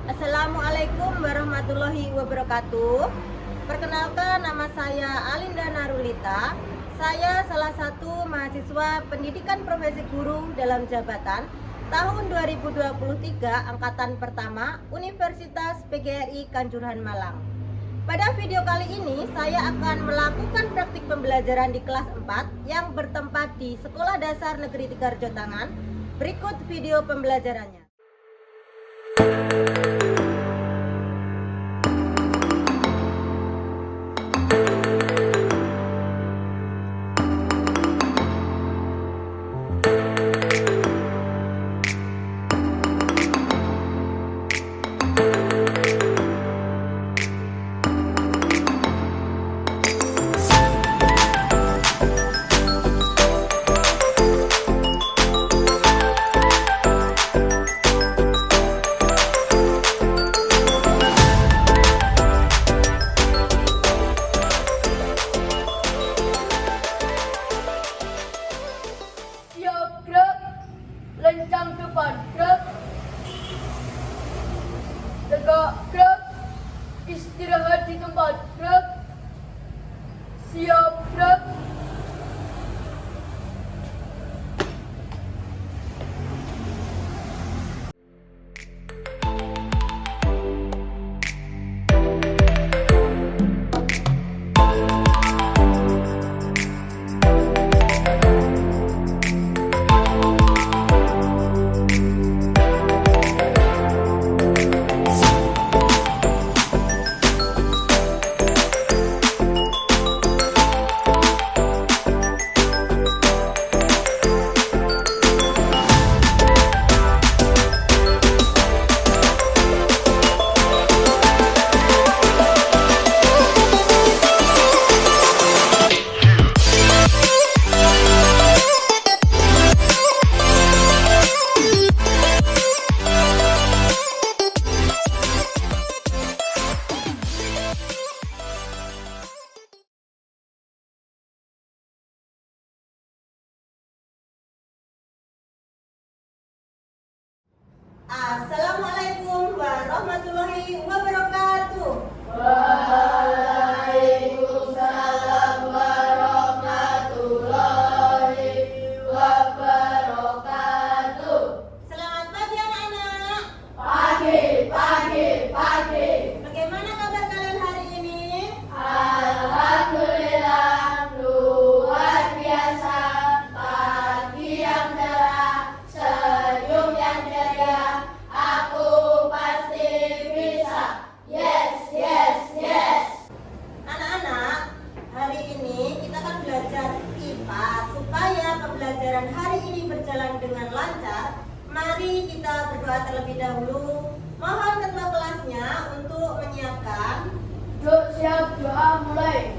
Assalamualaikum warahmatullahi wabarakatuh. Perkenalkan, nama saya Alinda Narulita. Saya salah satu mahasiswa pendidikan profesi guru dalam jabatan tahun 2023 angkatan pertama Universitas PGRI Kanjuruhan Malang. Pada video kali ini saya akan melakukan praktik pembelajaran di kelas 4 yang bertempat di Sekolah Dasar Negeri 3 Rejotangan. Berikut video pembelajarannya. Siap gerak, lencang depan gerak, tegak gerak, istirahat di tempat gerak, siap gerak. Assalamualaikum warahmatullahi wabarakatuh. Waalaikumsalam warahmatullahi wabarakatuh. Selamat pagi anak-anak. Pagi. Bagaimana kabar kalian hari ini? Alhamdulillah, luar biasa. Pagi yang cerah, senyum yang ceria. Aku pasti bisa. Yes. Anak-anak, hari ini kita akan belajar IPA. Supaya pembelajaran hari ini berjalan dengan lancar, mari kita berdoa terlebih dahulu. Mohon ketua kelasnya untuk menyiapkan. Yuk, siap, doa mulai.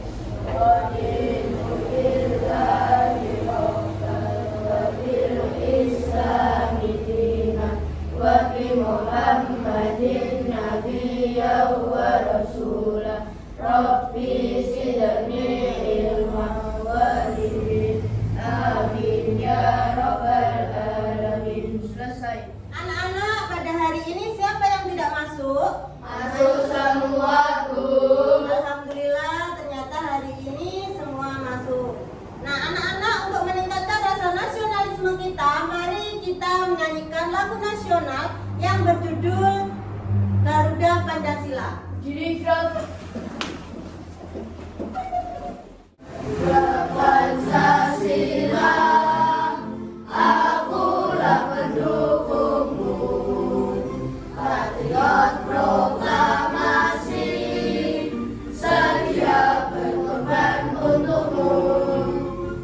Muhammadin nabiyya wa rasulah. Rabbi zidni ilman wa zidni. Amin ya rabbal alamin. Selesai. Anak-anak, pada hari ini siapa yang tidak masuk? Masuk semua, Bu. Alhamdulillah, ternyata hari ini semua masuk. Nah, anak-anak, untuk meningkatkan rasa nasionalisme kita, mari kita menyanyikan lagu nasional yang berjudul Garuda Pancasila. Diri gerak. Pancasila, akulah pendukungmu. Patriot proklamasi, sedia berkorban untukmu.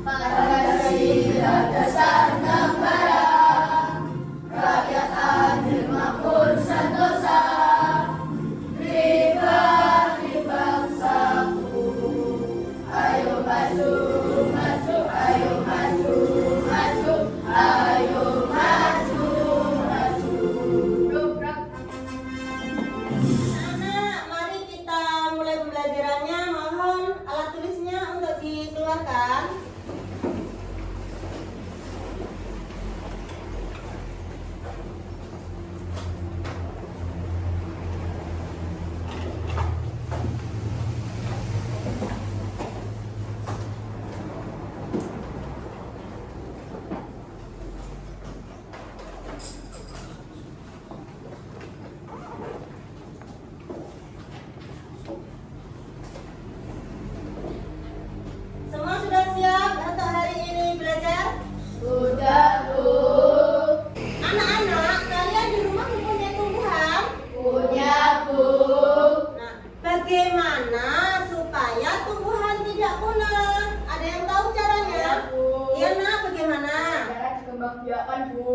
Pancasila dasar negara, rakyat adil makmur sentosa. Riba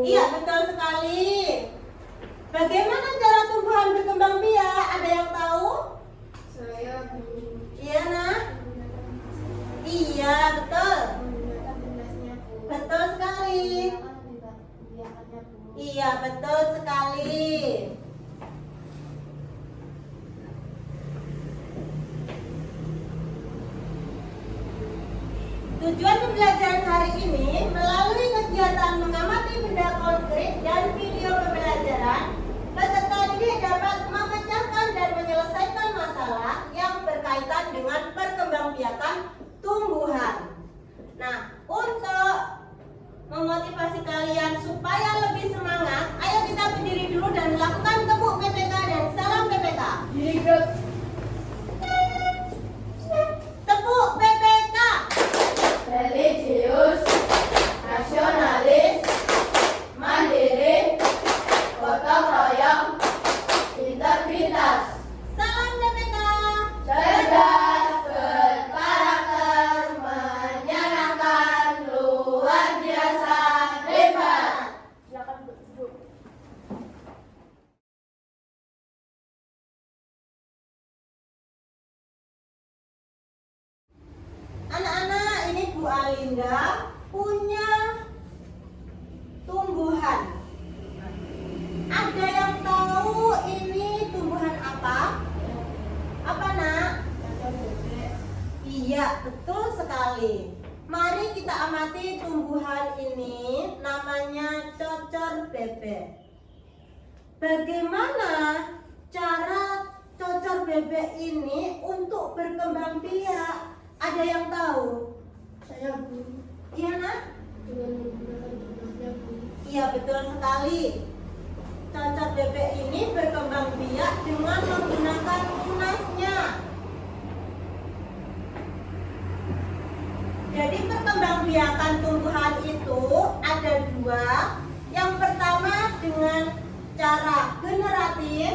Iya, betul sekali. Bagaimana cara tumbuhan berkembang biak? Ada yang tahu? Saya Iya, Nak? Iya, betul. menggunakan tunasnya, Bu. Betul sekali. Biakannya, Bu. Iya, betul sekali. Tujuan pembelajaran hari ini melalui kegiatan mengamati benda konkret dan video pembelajaran, peserta didik dapat memecahkan dan menyelesaikan masalah yang berkaitan dengan perkembangbiakan tumbuhan. Nah, untuk memotivasi kalian supaya lebih semangat, ayo kita berdiri dulu dan melakukan tepuk PPK dan salam PPK. Tepuk PPK. Religius, nasionalis, mandiri, gotong royong, integritas, Salam PPK. cerdas, berkarakter, menyenangkan, luar biasa, hebat. Silakan duduk. Anak-anak, ini Bu Alinda punya tumbuhan. Ada yang tahu ini tumbuhan apa? Apa, Nak? Iya, betul sekali. Mari kita amati tumbuhan ini, namanya cocor bebek. Bagaimana cara cocor bebek ini untuk berkembang biak? Ada yang tahu? Saya Bu, Iya, Nak? dengan menggunakan tunasnya, Bu. Iya, betul sekali. Cocor bebek ini berkembang biak dengan menggunakan tunasnya. Jadi perkembangbiakan tumbuhan itu ada dua. Yang pertama dengan cara generatif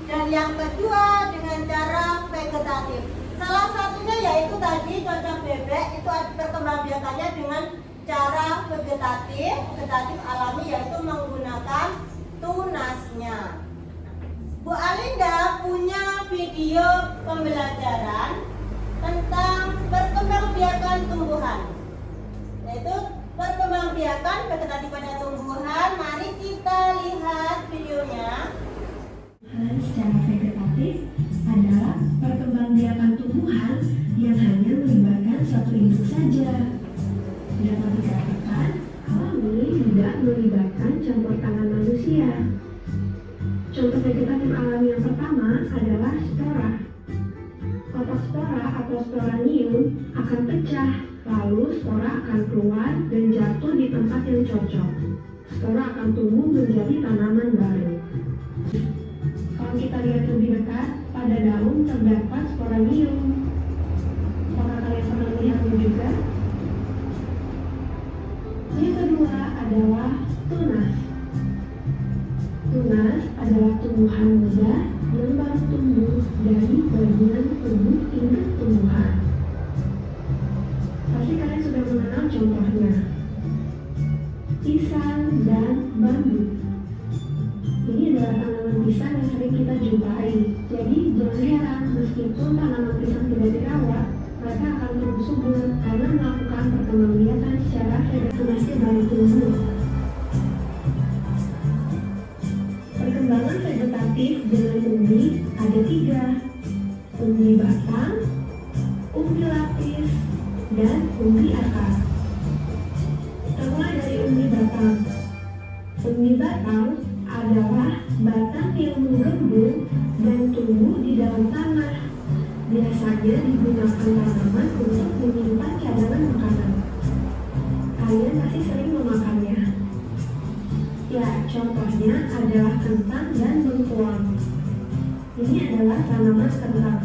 dan yang kedua dengan cara vegetatif. Salah satunya yaitu tadi cocok bebek itu perkembangbiakannya dengan cara vegetatif alami, yaitu menggunakan tunasnya. Bu Alinda punya video pembelajaran tentang perkembangbiakan tumbuhan, yaitu perkembangbiakan vegetatif pada tumbuhan. Mari kita lihat videonya. Secara vegetatif adalah perkembangbiakan tumbuhan yang hanya melibatkan satu induk saja. Dapat dikatakan, alami tidak melibatkan campur tangan manusia. Contoh vegetatif alami yang pertama adalah spora. Kotak spora atau sporanium akan pecah, lalu spora akan keluar dan jatuh di tempat yang cocok. Spora akan tumbuh menjadi tanaman baru. Kalau kita lihat lebih dekat, pada daun terdapat sporanium. Apakah kalian pernah melihatnya juga? Yang kedua adalah tunas. Tunas adalah tumbuhan muda yang baru tumbuh dari bagian tubuh induk tumbuhan. Pasti kalian sudah mengenal contohnya, pisang dan bambu. Ini adalah tanaman pisang yang sering kita jumpai. Jadi jangan heran meskipun tanaman pisang tidak dirawat, mereka akan tumbuh subur karena melakukan perkembangbiakan secara vegetatif baru tumbuh. Perkembangan vegetatif dengan umbi ada 3: umbi batang, umbi lapis, dan umbi akar. Kita mulai dari umbi batang. Umbi batang adalah batang yang menggembung dan tumbuh di dalam tanah. Biasanya digunakan tanaman untuk menyimpan cadangan makanan. Kalian pasti sering memakannya. Ya, contohnya adalah kentang dan bengkuang. Ini adalah tanaman kentang.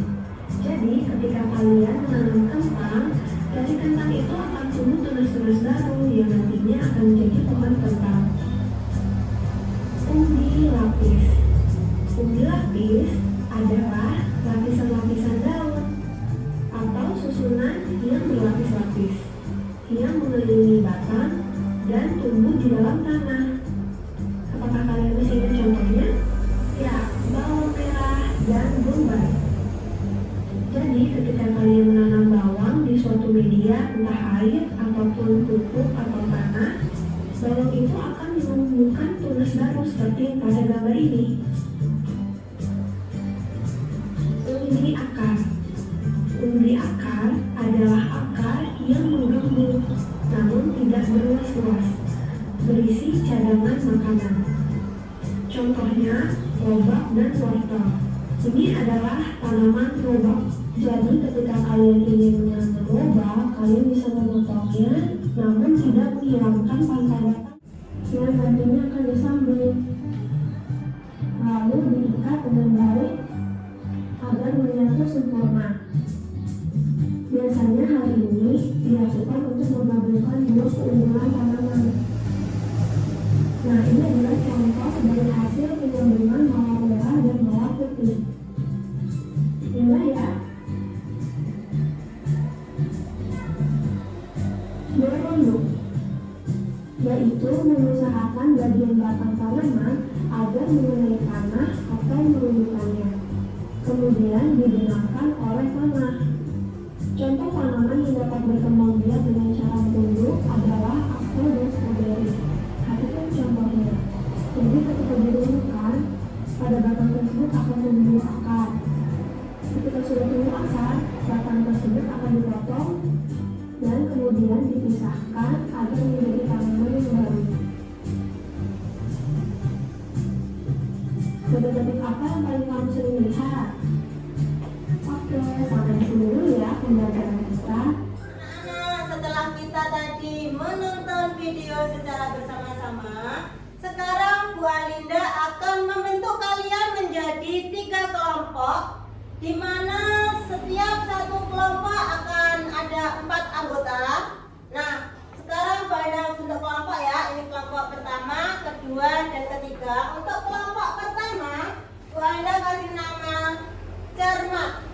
Jadi, ketika kalian menanam kentang, dari kentang itu akan tumbuh tunas-tunas baru yang nantinya akan menjadi pohon kentang. Umbi lapis. Umbi lapis adalah lapisan-lapisan daun atau susunan yang berlapis-lapis yang mengelilingi batang dan tumbuh di dalam tanah. akan mengumumkan tugas baru seperti pada gambar ini. Undi akar. Undi akar adalah akar yang menggembung namun tidak berluas-luas, berisi cadangan makanan. Contohnya lobak dan wortel. Ini adalah tanaman lobak. Jadi ketika kalian ingin menanam lobak, kalian bisa memotongnya namun tidak menghilangkan pangkal batang yang nantinya akan disambung. Lalu diikat dengan baik agar menyatu sempurna. Biasanya hal ini dilakukan untuk menggabungkan dua keunggulan tanaman. Nah, ini adalah contoh dari hasil penggabungan mawar merah dan mawar putih. Indah ya? Beronduk, yaitu mengusahakan bagian batang tanaman agar mengenai tanah atau merundukkannya, kemudian dibenarkan oleh tanah. Contoh tanaman yang dapat berkembang biak dengan cara tunduk adalah apel dan stroberi. Perhatikan contohnya. Jadi ketika dirundukkan, pada batang tersebut akan tumbuh akar. Ketika sudah tumbuh akar, batang tersebut akan dipotong dan kemudian dipisahkan agar menjadi tanaman yang baru. Detik-detik apa yang paling kamu sering lihat? Oke, sampai di sini dulu ya pembelajaran kita. Anak-anak, setelah kita tadi menonton video secara bersama-sama, sekarang Bu Alinda akan membentuk kalian menjadi 3 kelompok, di mana setiap satu kelompok akan ada 4 anggota. Nah, sekarang Bu Alinda bentuk kelompok ya. Ini kelompok pertama, kedua, dan ketiga. Untuk kelompok pertama, Bu Alinda kasih nama cermat.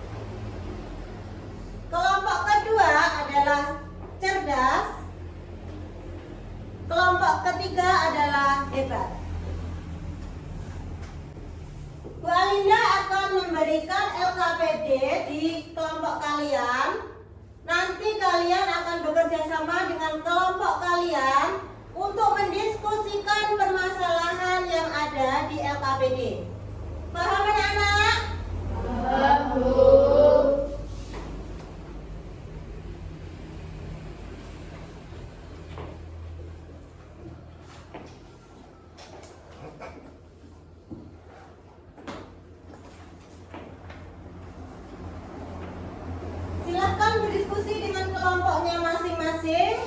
Kelompok kedua adalah cerdas. Kelompok ketiga adalah hebat. Bu Alinda akan memberikan LKPD di kelompok kalian. Nanti kalian akan bekerja sama dengan kelompok kalian untuk mendiskusikan permasalahan yang ada di LKPD. Paham anak-anak? Paham, Bu. Silakan berdiskusi dengan kelompoknya masing-masing.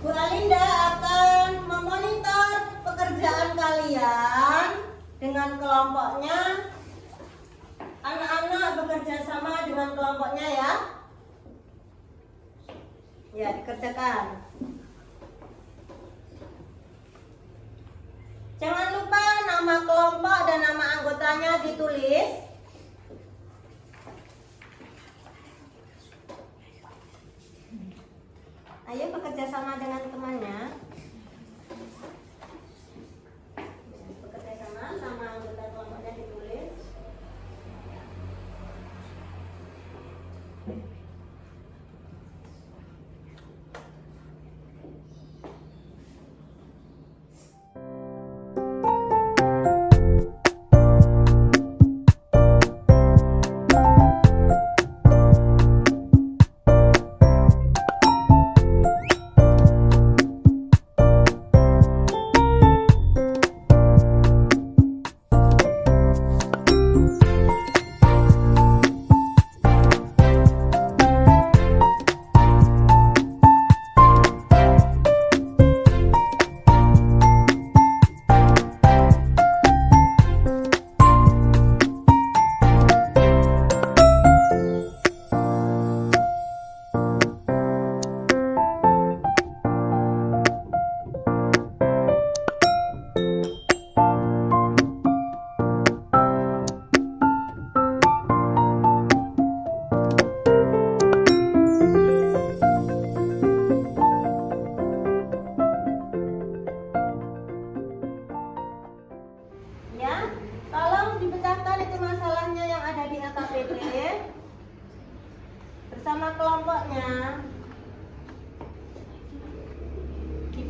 Bu Alinda akan memonitor pekerjaan kalian dengan kelompoknya. Anak-anak bekerja sama dengan kelompoknya ya. Ya, dikerjakan. Jangan lupa nama kelompok dan nama anggotanya ditulis. Ayo bekerja sama dengan temannya. Bekerja sama, nama anggota kelompoknya ditulis.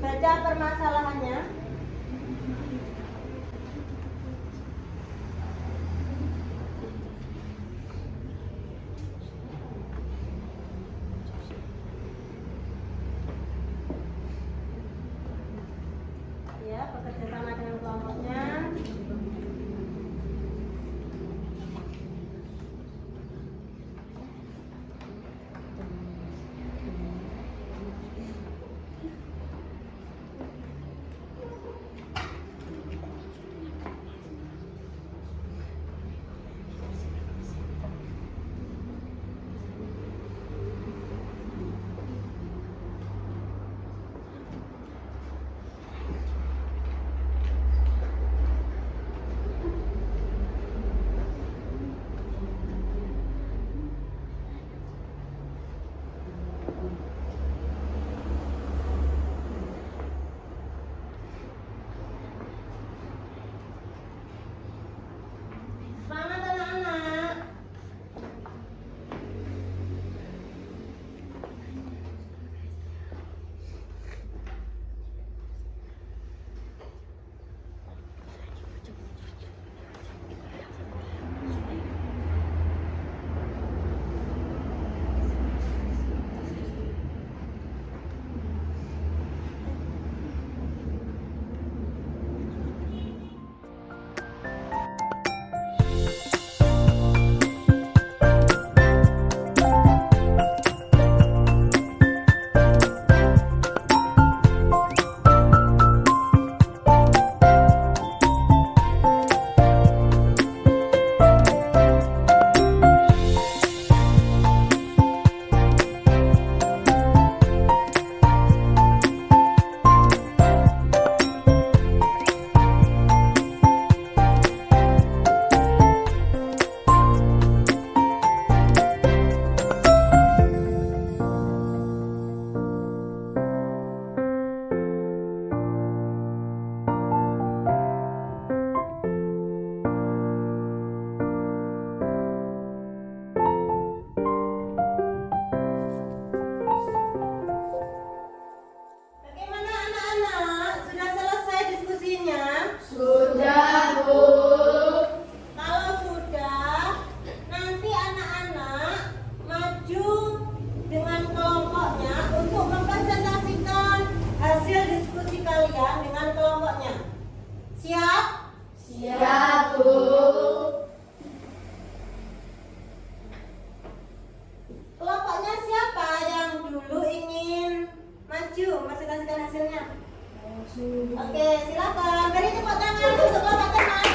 Baca permasalahannya. Ya, bekerja sama dengan kelompoknya. Selamat anak-anak. Bagaimana anak-anak? Sudah selesai diskusinya? Sudah, Bu. Kalau sudah, nanti anak-anak maju dengan kelompoknya untuk mempresentasikan hasil diskusi kalian dengan kelompoknya. Siap? Siap, Bu. Kelompoknya siapa yang dulu ingin maju mempresentasikan hasilnya? Oke, silakan. Beri tepuk tangan untuk kelompok teman.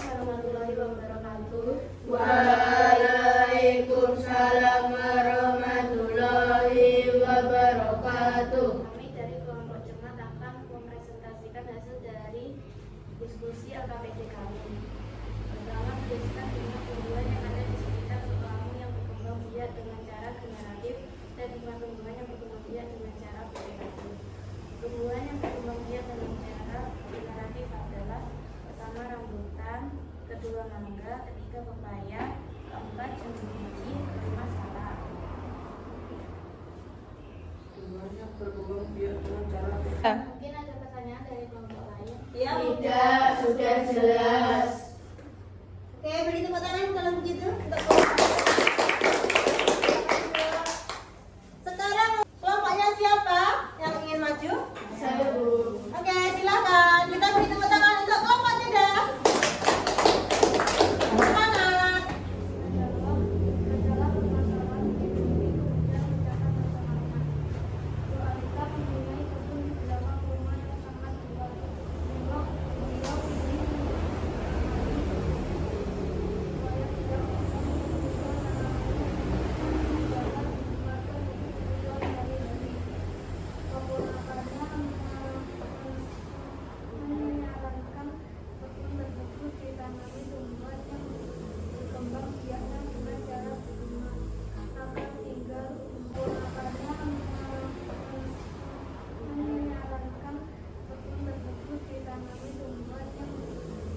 Warahmatullahi wabarakatuh. Waalaikumsalam warahmatullahi wabarakatuh. Kami dari kelompok Cermat akan mempresentasikan hasil dari diskusi LKPD kami. Pertama, berdasarkan jumlah tumbuhan yang ada di sekitar kamu yang berkembang biak dengan cara generatif dan jumlah tumbuhan yang berkembang biak dengan cara vegetatif. Tumbuhan yang berkembang biak dengan cara generatif adalah pertama rambutan, kedua mangga, ketiga pepaya, keempat jambu biji, kelima salak. Mungkin ada pertanyaan dari kelompok lain. Ya, Tidak, sudah jelas. Oke, beri tepuk tangan kalau begitu. Untuk kelompok. Sekarang kelompoknya siapa yang ingin maju? Saya, Bu. Oke, silakan. Kita beri tepuk tangan untuk kelompok tidak. Semangat. Adalah permasalahan ekonomi kemudian mencatat bersama-sama. Bu Alita mempunyai kebun di belakang rumah yang sangat luas. Beliau ingin supaya tidak kosong menjual tanaman mendapat keluarga untuk dijual hari-hari. Keponakannya menyarankan kebun tersebut ditanami tumbuhan yang berkembang biaknya dengan cara berbunga akan tinggal keponakannya menyarankan kebun tersebut ditanami tumbuhan yang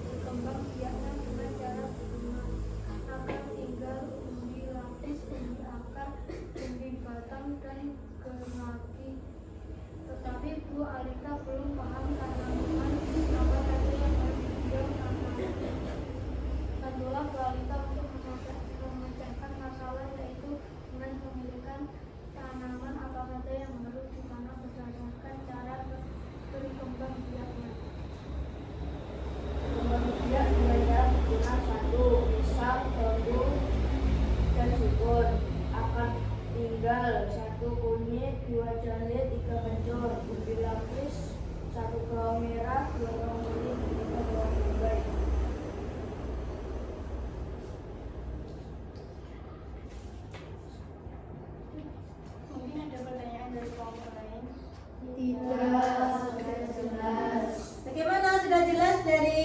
berkembang biaknya dengan cara berbunga akan tinggal umbi lapis, umbi akar, umbi batang dan germati. Bu Alita belum paham tanaman apa saja yang harus beliau tanam. Bantulah Bu Alita untuk memecahkan masalah, yaitu dengan memilihkan tanaman apa saja yang harus ditanam berdasarkan cara berkembang biaknya. Berkembang biak dengan menggunakan 1. Pisang, bambu, dan subur. Akar tinggal 1 kunyit, 2 jahe, 3 kencur. Ubi lapis 1 bawang merah, 2 bawang putih, 3 bawang bombay. Mungkin ada pertanyaan dari kelompok lain? Tidak, sudah jelas. Bagaimana, sudah jelas dari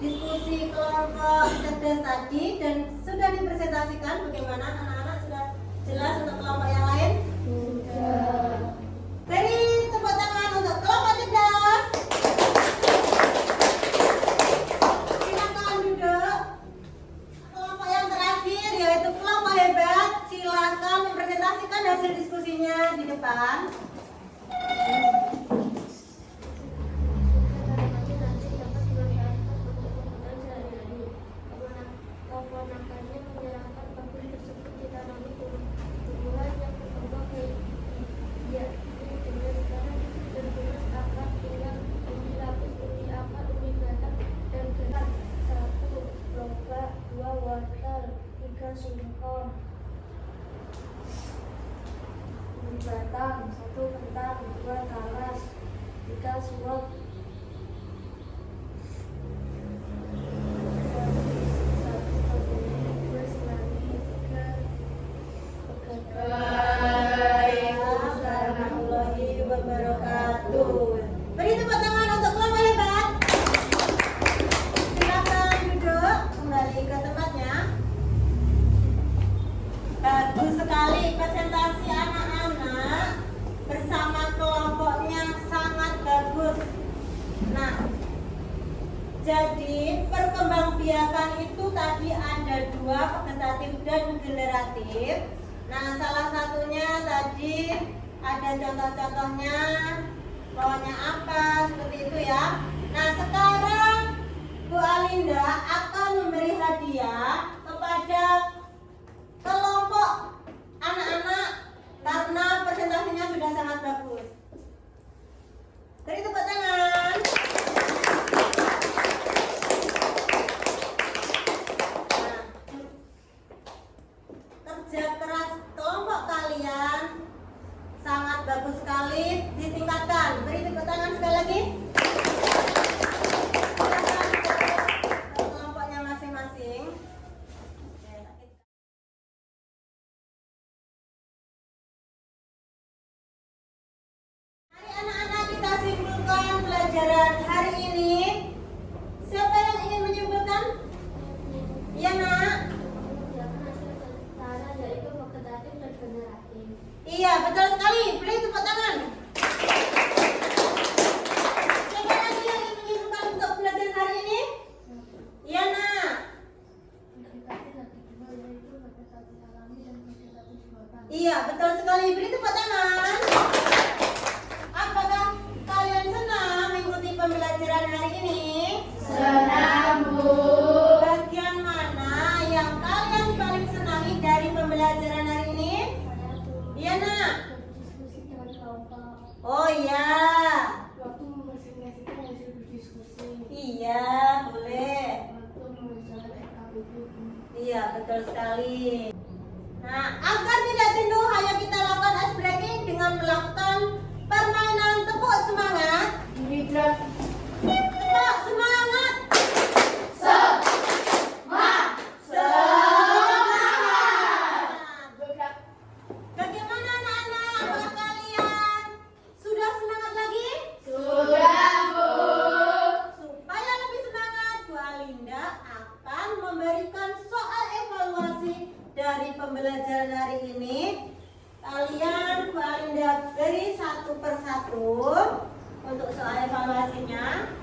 diskusi kelompok cerdas tadi dan sudah dipresentasikan? Bagaimana anak-anak, sudah jelas untuk kelompok yang lain? Sudah. Beri tepuk tangan untuk kelompok cerdas. Silakan duduk. Kelompok yang terakhir yaitu kelompok hebat, silakan mempresentasikan hasil diskusinya di depan. Keponakannya menyerahkan pabrik tersebut ditanami tumbuhan yang berkembang biak dengan cara bertulis akar tinggal, ubi lapis, ubi akar, ubi batang, dan gelar. 1 lobak, 2 wortel, 3 singkong, ubi batang, 1 kentang, 2 talas, 3 suwak, 2 semanggi, 3 Waalaikumsalam warahmatullahi wabarakatuh. Beri tepuk tangan untuk kelompok hebat. Silakan duduk kembali ke tempatnya. Bagus sekali presentasi anak-anak bersama kelompoknya, sangat bagus. Nah, jadi perkembangbiakan itu tadi ada 2, vegetatif dan generatif. Nah, salah satunya tadi ada contoh-contohnya, pohonnya apa, seperti itu ya. Nah, sekarang Bu Alinda akan memberi hadiah kepada kelompok anak-anak karena presentasinya sudah sangat bagus. Beri tepuk tangan. Kerja keras kelompok kalian sangat bagus sekali, ditingkatkan. Beri tepuk tangan sekali lagi. Silakan ke kelompoknya masing-masing. Mari anak-anak kita simpulkan pelajaran hari ini. Siapa yang ingin menyimpulkan? Iya, Nak. yaitu vegetatif dan generatif. Iya, betul sekali. Beri tepuk tangan. Siapa lagi yang ingin menyimpulkan untuk pelajaran hari ini? Iya, Nak. Iya, betul sekali. Beri tepuk tangan. Apakah kalian senang mengikuti pembelajaran hari ini? Senang, Bu. Bagian mana yang kalian paling senangi dari pembelajaran hari ini? Iya, Nak. Berdiskusi dengan kelompok. Oh iya. Waktu mempresentasikan hasil berdiskusi. Iya, boleh. Waktu mengerjakan RKPD. Iya, betul sekali. Nah, agar tidak jenuh, ayo kita lakukan ice breaking dengan melakukan permainan tepuk semangat. Tidak. Tepuk semangat. Semangat. Bagaimana anak-anak? Apakah kalian sudah semangat lagi? Sudah, Bu. Supaya lebih semangat, Bu Alinda akan memberikan soal evaluasi dari pembelajaran hari ini. Kalian Bu Alinda beri satu persatu untuk soal evaluasinya.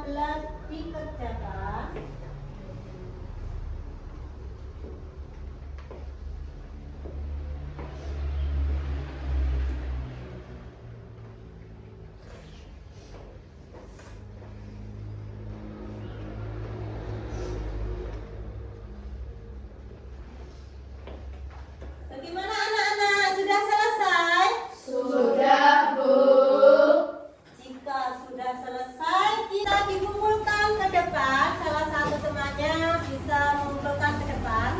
14 dikerjakan. Bagaimana anak-anak? Sudah selesai? Sudah, Bu. Jika sudah selesai, kita dikumpulkan ke depan. Salah satu temannya bisa mengumpulkan ke depan.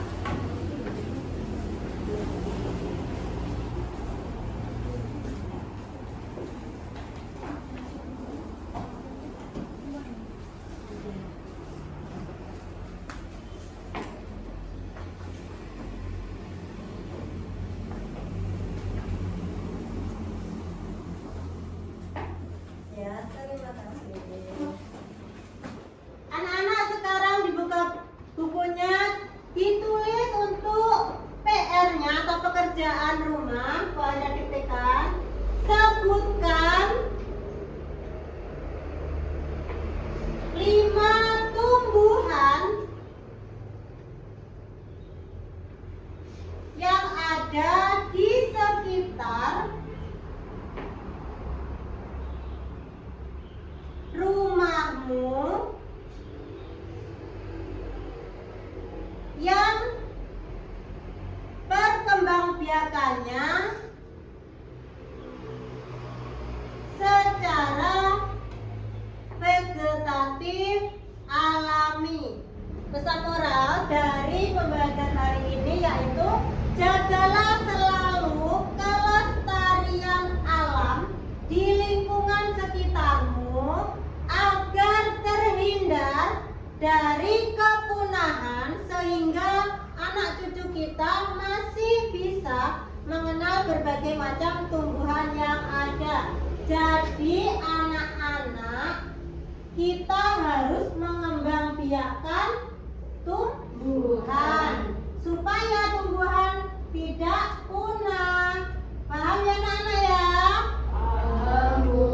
Ya, terima kasih. Anak-anak sekarang dibuka bukunya, ditulis untuk PR-nya atau pekerjaan rumah. Kalau ada diktekan, sebutkan 5 tumbuhan yang ada di sekitar rumahmu yang perkembangbiakannya secara vegetatif alami. Pesan moral dari pembelajaran hari ini yaitu jagalah selalu kelestarian alam di lingkungan sekitarmu agar terhindar dari kepunahan sehingga anak cucu kita masih bisa mengenal berbagai macam tumbuhan yang ada. Jadi anak-anak, kita harus mengembangbiakan tumbuhan supaya tumbuhan tidak punah. Paham ya anak-anak ya? Paham, Bu.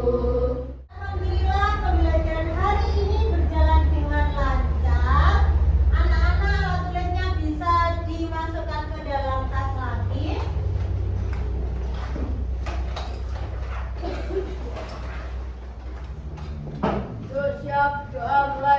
Alhamdulillah pembelajaran hari ini berjalan dengan lancar. Anak-anak alat tulisnya bisa dimasukkan ke dalam tas lagi. Siap, doa mulai.